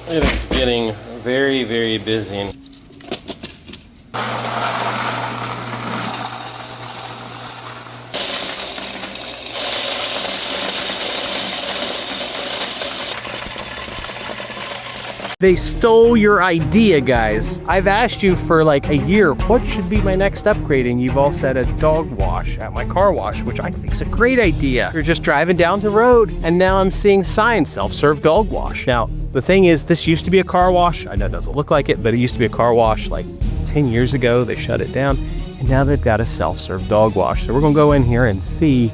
It's getting very, very busy. They stole your idea, guys. I've asked you for like a year, what should be my next upgrade? And you've all said a dog wash at my car wash, which I think is a great idea. You're just driving down the road and now I'm seeing signs, self-serve dog wash. Now, the thing is, this used to be a car wash. I know it doesn't look like it, but it used to be a car wash like 10 years ago. They shut it down and now they've got a self-serve dog wash. So we're gonna go in here and see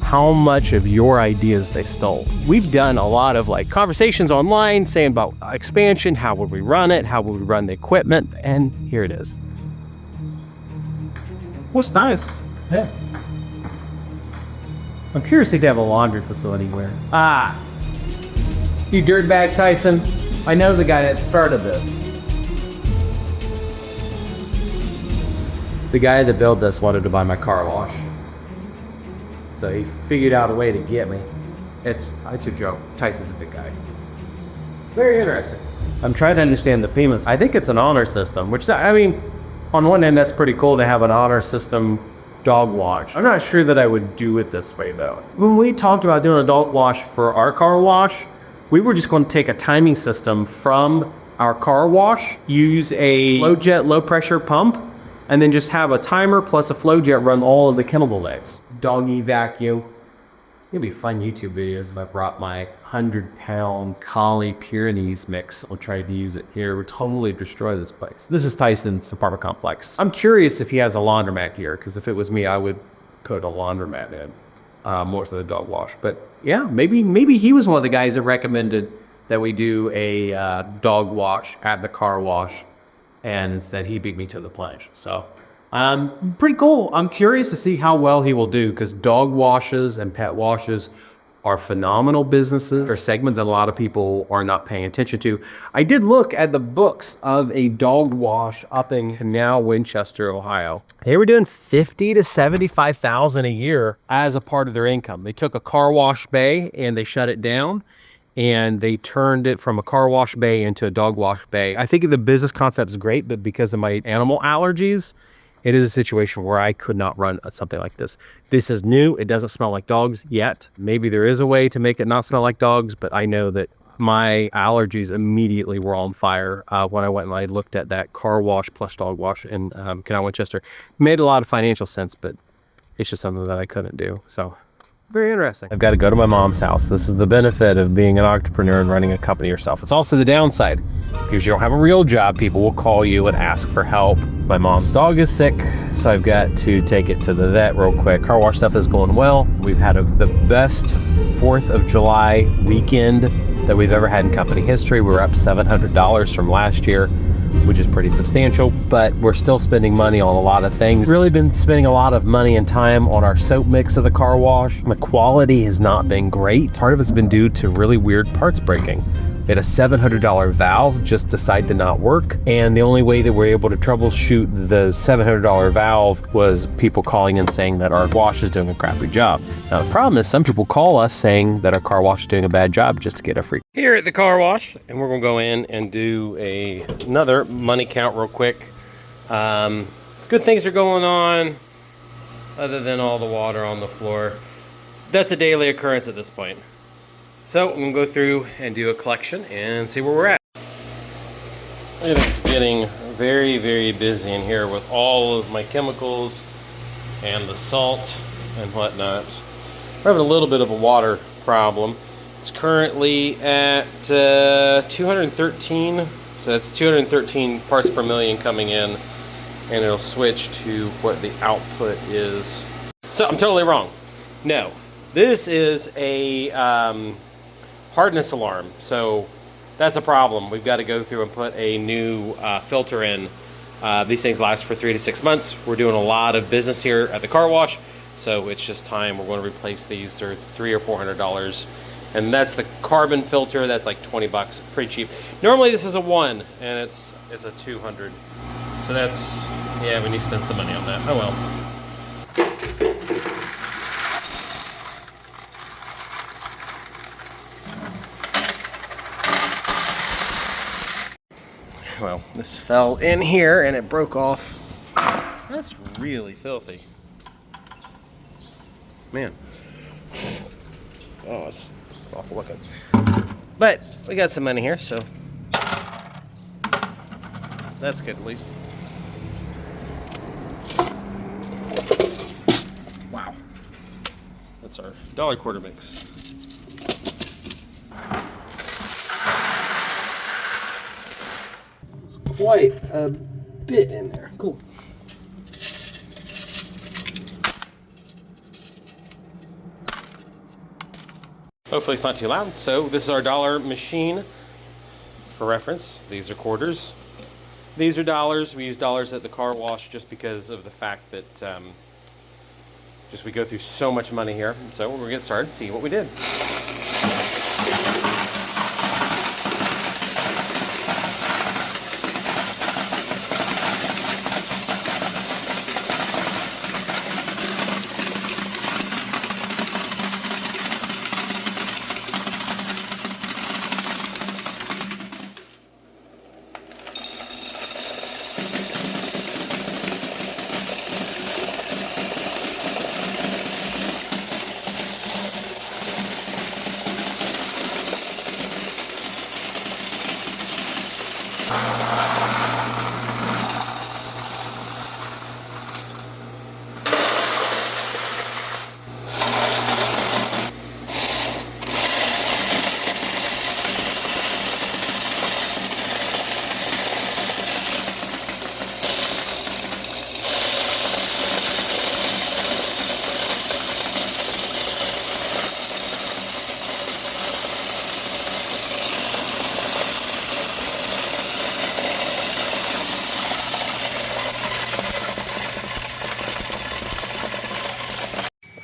how much of your ideas they stole. We've done a lot of like conversations online saying about expansion, how would we run it, how would we run the equipment, and here it is. What's nice? Yeah. I'm curious if they have a laundry facility where. You dirtbag Tyson. I know the guy that started this. The guy that built this wanted to buy my car wash. So he figured out a way to get me. It's a joke. Tyson's a big guy. Very interesting. I'm trying to understand the payments. I think it's an honor system, which, I mean, on one end, that's pretty cool to have an honor system dog wash. I'm not sure that I would do it this way, though. When we talked about doing a dog wash for our car wash, we were just going to take a timing system from our car wash, use a low jet, low pressure pump, and then just have a timer plus a flow jet run all of the chemical legs. Doggy vacuum. It'd be fun YouTube videos if I brought my 100-pound Collie Pyrenees mix. I'll try to use it here. We'll totally destroy this place. This is Tyson's apartment complex. I'm curious if he has a laundromat here, because if it was me, I would put a laundromat in more so the dog wash. But yeah, maybe he was one of the guys that recommended that we do a dog wash at the car wash, and instead he beat me to the punch. So pretty cool. I'm curious to see how well he will do, because dog washes and pet washes are phenomenal businesses. They're a segment that a lot of people are not paying attention to. I did look at the books of a dog wash up in now Winchester, Ohio. They were doing $50,000 to $75,000 a year as a part of their income. They took a car wash bay and they shut it down, and they turned it from a car wash bay into a dog wash bay. I think the business concept is great, but because of my animal allergies, it is a situation where I could not run something like this. This is new. It doesn't smell like dogs yet. Maybe there is a way to make it not smell like dogs, but I know that my allergies immediately were on fire when I went and I looked at that car wash plus dog wash in Canal Winchester. Made a lot of financial sense, but it's just something that I couldn't do. So very interesting. I've got to go to my mom's house. This is the benefit of being an entrepreneur and running a company yourself. It's also the downside, because you don't have a real job. People will call you and ask for help. My mom's dog is sick, so I've got to take it to the vet real quick. Car wash stuff is going well. We've had the best 4th of July weekend that we've ever had in company history. We're up $700 from last year, which is pretty substantial, but we're still spending money on a lot of things. Really been spending a lot of money and time on our soap mix of the car wash. The quality has not been great. Part of it's been due to really weird parts breaking. We had a $700 valve just decide to not work, and the only way that we're able to troubleshoot the $700 valve was people calling and saying that our wash is doing a crappy job. Now the problem is some people call us saying that our car wash is doing a bad job just to get a free. Here at the car wash, and we're gonna go in and do another money count real quick. Good things are going on, other than all the water on the floor. That's a daily occurrence at this point. So I'm gonna go through and do a collection and see where we're at. It's getting very, very busy in here with all of my chemicals and the salt and whatnot. We're having a little bit of a water problem. It's currently at 213, so that's 213 parts per million coming in, and it'll switch to what the output is. So I'm totally wrong. No, this is a hardness alarm, so that's a problem. We've got to go through and put a new filter in. These things last for 3 to 6 months. We're doing a lot of business here at the car wash, so it's just time. We're going to replace these. They're $300 or $400, and that's the carbon filter. That's like 20 bucks, pretty cheap. Normally this is a 1, and it's a 200. So that's, yeah, we need to spend some money on that. Oh well. well, this fell in here and it broke off. That's really filthy. Man. Oh, it's awful looking. But we got some money here, so that's good at least. Wow. That's our dollar quarter mix. It's quite a bit in there. Cool. Hopefully it's not too loud. So this is our dollar machine. For reference, these are quarters. These are dollars. We use dollars at the car wash just because of the fact that just we go through so much money here. So we're gonna get started, see what we did.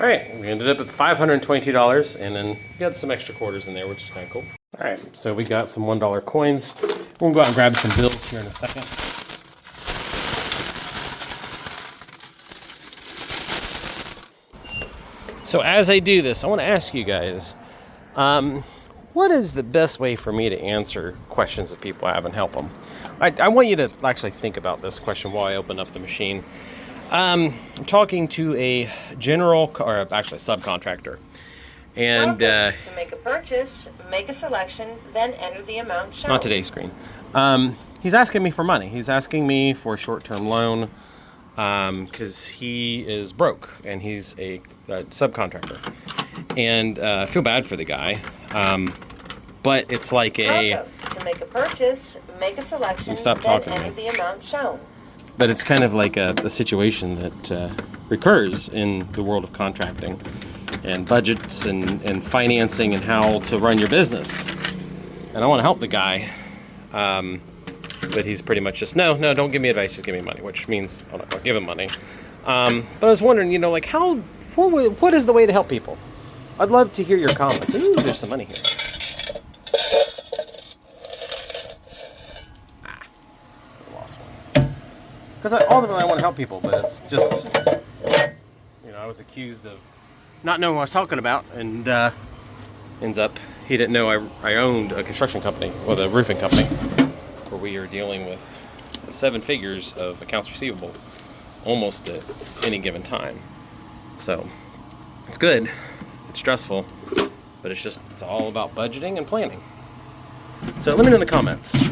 All right, we ended up at $522, and then we got some extra quarters in there, which is kind of cool. All right, so we got some $1 coins. We'll go out and grab some bills here in a second. So as I do this, I want to ask you guys, what is the best way for me to answer questions that people have and help them? I want you to actually think about this question while I open up the machine. I'm talking to a general, or actually subcontractor, and to make a purchase, make a selection, then enter the amount shown. not today's screen. He's asking me for money. He's asking me for a short-term loan because he is broke and he's a subcontractor, and I feel bad for the guy. But it's like To make a purchase, make a selection, Stop then talking, enter man. the amount shown. But it's kind of like a situation that recurs in the world of contracting and budgets and financing and how to run your business. And I want to help the guy, but he's pretty much just, no, don't give me advice, just give me money, which means I'm not going to give him money. But I was wondering, like what is the way to help people? I'd love to hear your comments. Ooh, there's some money here. Because ultimately I want to help people, but it's just, I was accused of not knowing what I was talking about, and ends up he didn't know I owned a construction company, well, the roofing company, where we are dealing with 7 figures of accounts receivable almost at any given time. So it's good, it's stressful, but it's all about budgeting and planning. So let me know in the comments.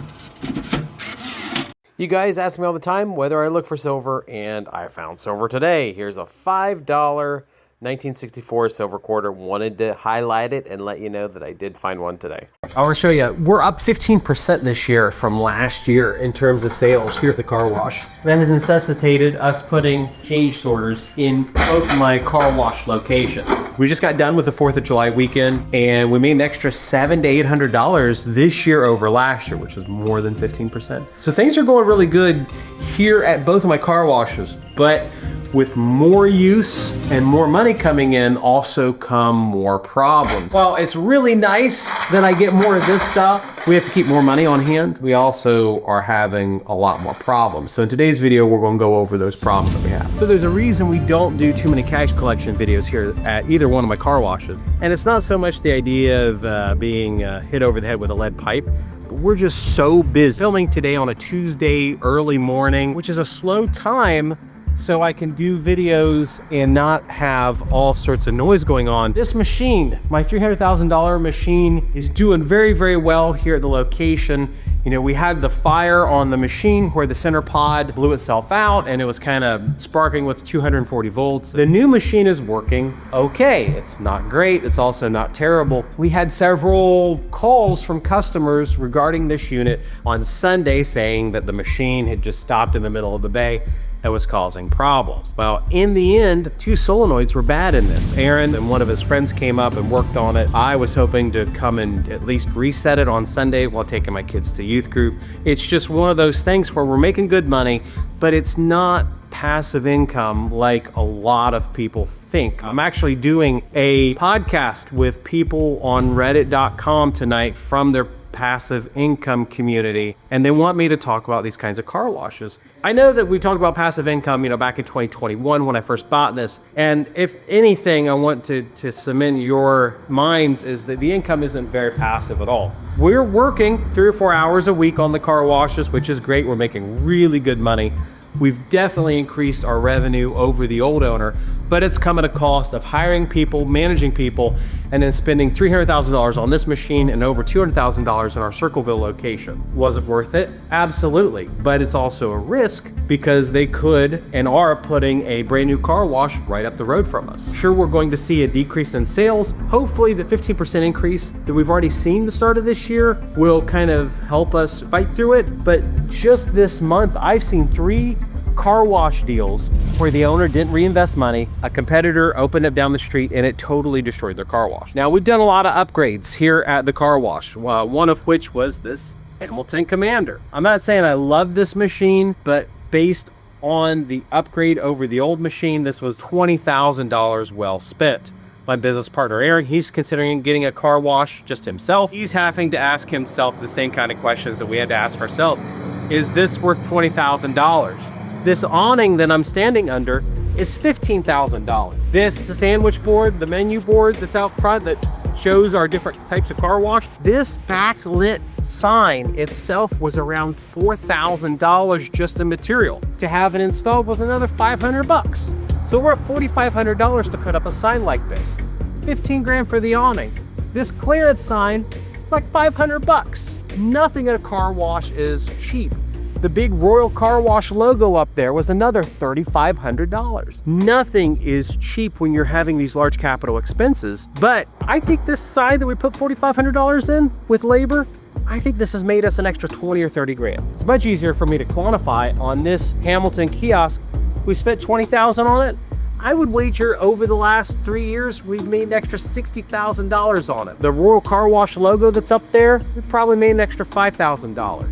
You guys ask me all the time whether I look for silver, and I found silver today. Here's a $5 1964 silver quarter. Wanted to highlight it and let you know that I did find one today. I want to show you, we're up 15% this year from last year in terms of sales here at the car wash. That has necessitated us putting change sorters in both my car wash locations. We just got done with the 4th of July weekend, and we made an extra $700 to $800 this year over last year, which is more than 15%. So things are going really good here at both of my car washes, but with more use and more money coming in also come more problems. Well, it's really nice that I get more of this stuff. We have to keep more money on hand. We also are having a lot more problems. So in today's video, we're going to go over those problems that we have. So there's a reason we don't do too many cash collection videos here at either one of my car washes. And it's not so much the idea of being hit over the head with a lead pipe. We're just so busy filming today on a Tuesday early morning, which is a slow time, so I can do videos and not have all sorts of noise going on. This machine, my $300,000 machine, is doing very, very well here at the location. You know, we had the fire on the machine where the center pod blew itself out and it was kind of sparking with 240 volts. The new machine is working okay. It's not great, it's also not terrible. We had several calls from customers regarding this unit on Sunday saying that the machine had just stopped in the middle of the bay that was causing problems. Well, in the end, 2 solenoids were bad in this. Aaron and one of his friends came up and worked on it. I was hoping to come and at least reset it on Sunday while taking my kids to youth group. It's just one of those things where we're making good money, but it's not passive income like a lot of people think. I'm actually doing a podcast with people on reddit.com tonight from their passive income community, and they want me to talk about these kinds of car washes. I know that we talked about passive income, back in 2021 when I first bought this, and if anything I want to cement your minds is that the income isn't very passive at all. We're working 3 or 4 hours a week on the car washes, which is great. We're making really good money. We've definitely increased our revenue over the old owner, but it's come at a cost of hiring people, managing people, and then spending $300,000 on this machine and over $200,000 in our Circleville location. Was it worth it? Absolutely. But it's also a risk because they could and are putting a brand new car wash right up the road from us. Sure, we're going to see a decrease in sales. Hopefully the 15% increase that we've already seen the start of this year will kind of help us fight through it. But just this month, I've seen 3 car wash deals where the owner didn't reinvest money. A competitor opened up down the street and it totally destroyed their car wash. Now, we've done a lot of upgrades here at the car wash, one of which was this Hamilton Commander. I'm not saying I love this machine, but based on the upgrade over the old machine, this was $20,000 well spent. My business partner, Aaron, he's considering getting a car wash just himself. He's having to ask himself the same kind of questions that we had to ask ourselves. Is this worth $20,000? This awning that I'm standing under is $15,000. This sandwich board, the menu board that's out front that shows our different types of car wash, this backlit sign itself was around $4,000 just in material. To have it installed was another $500. So we're at $4,500 to put up a sign like this. 15 grand for the awning. This clearance sign, it's like $500. Nothing at a car wash is cheap. The big Royal Car Wash logo up there was another $3,500. Nothing is cheap when you're having these large capital expenses, but I think this side that we put $4,500 in with labor, I think this has made us an extra 20 or 30 grand. It's much easier for me to quantify on this Hamilton kiosk. We spent $20,000 on it. I would wager over the last 3 years, we've made an extra $60,000 on it. The Royal Car Wash logo that's up there, we've probably made an extra $5,000.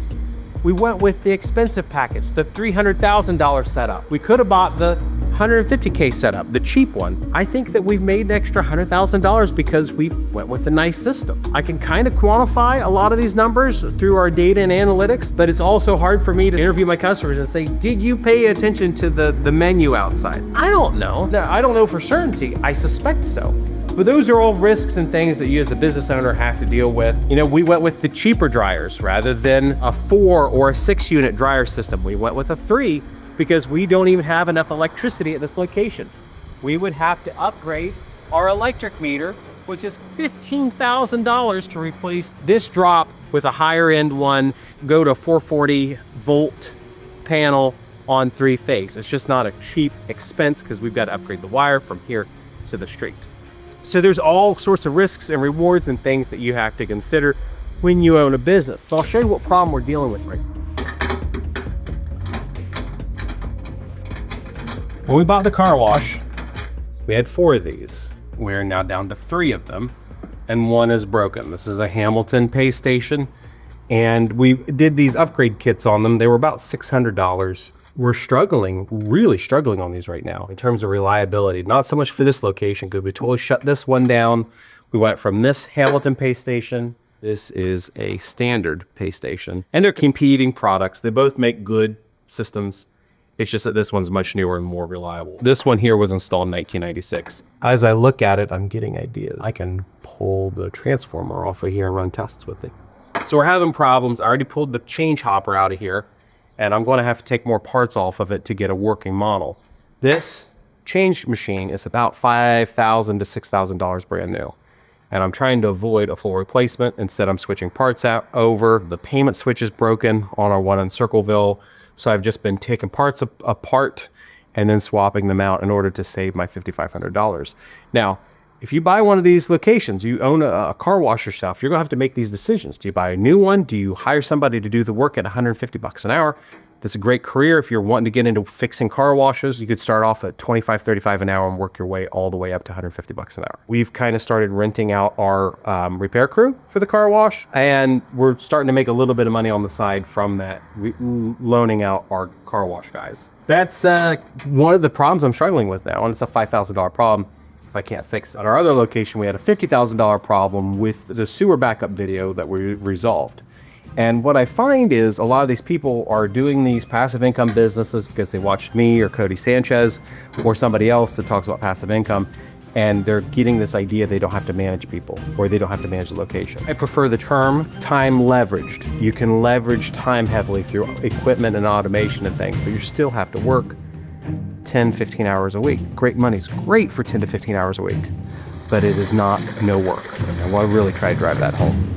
We went with the expensive package, the $300,000 setup. We could have bought the $150K setup, the cheap one. I think that we've made an extra $100,000 because we went with a nice system. I can kind of quantify a lot of these numbers through our data and analytics, but it's also hard for me to interview my customers and say, did you pay attention to the menu outside? I don't know. I don't know for certainty. I suspect so. But those are all risks and things that you as a business owner have to deal with. We went with the cheaper dryers rather than a 4 or a 6 unit dryer system. We went with a 3 because we don't even have enough electricity at this location. We would have to upgrade our electric meter, which is $15,000 to replace this drop with a higher end one, go to 440 volt panel on 3-phase. It's just not a cheap expense because we've got to upgrade the wire from here to the street. So there's all sorts of risks and rewards and things that you have to consider when you own a business. But I'll show you what problem we're dealing with right now. When we bought the car wash, we had 4 of these. We're now down to 3 of them, and 1 is broken. This is a Hamilton pay station, and we did these upgrade kits on them. They were about $600. we're struggling, really struggling on these right now in terms of reliability. Not so much for this location, because we totally shut this one down. We went from this Hamilton pay station. This is a standard pay station, and they're competing products. They both make good systems. It's just that this one's much newer and more reliable. This one here was installed in 1996. As I look at it, I'm getting ideas. I can pull the transformer off of here and run tests with it. So we're having problems. I already pulled the change hopper out of here, and I'm going to have to take more parts off of it to get a working model. This change machine is about $5,000 to $6,000 brand new. And I'm trying to avoid a full replacement. Instead, I'm switching parts out over. The payment switch is broken on our one in Circleville. So I've just been taking parts apart and then swapping them out in order to save my $5,500. Now, if you buy one of these locations, you own a car wash yourself, you're gonna have to make these decisions. Do you buy a new one? Do you hire somebody to do the work at 150 bucks an hour? That's a great career. If you're wanting to get into fixing car washes, you could start off at 25, 35 an hour and work your way all the way up to 150 bucks an hour. We've kind of started renting out our repair crew for the car wash, and we're starting to make a little bit of money on the side from that, loaning out our car wash guys. That's one of the problems I'm struggling with now, and it's a $5,000 problem if I can't fix it. At our other location, we had a $50,000 problem with the sewer backup video that we resolved. And what I find is a lot of these people are doing these passive income businesses because they watched me or Cody Sanchez or somebody else that talks about passive income, and they're getting this idea they don't have to manage people or they don't have to manage the location. I prefer the term time leveraged. You can leverage time heavily through equipment and automation and things, but you still have to work 10, 15 hours a week. Great money's great for 10 to 15 hours a week, but it is not no work. And I want to really try to drive that home.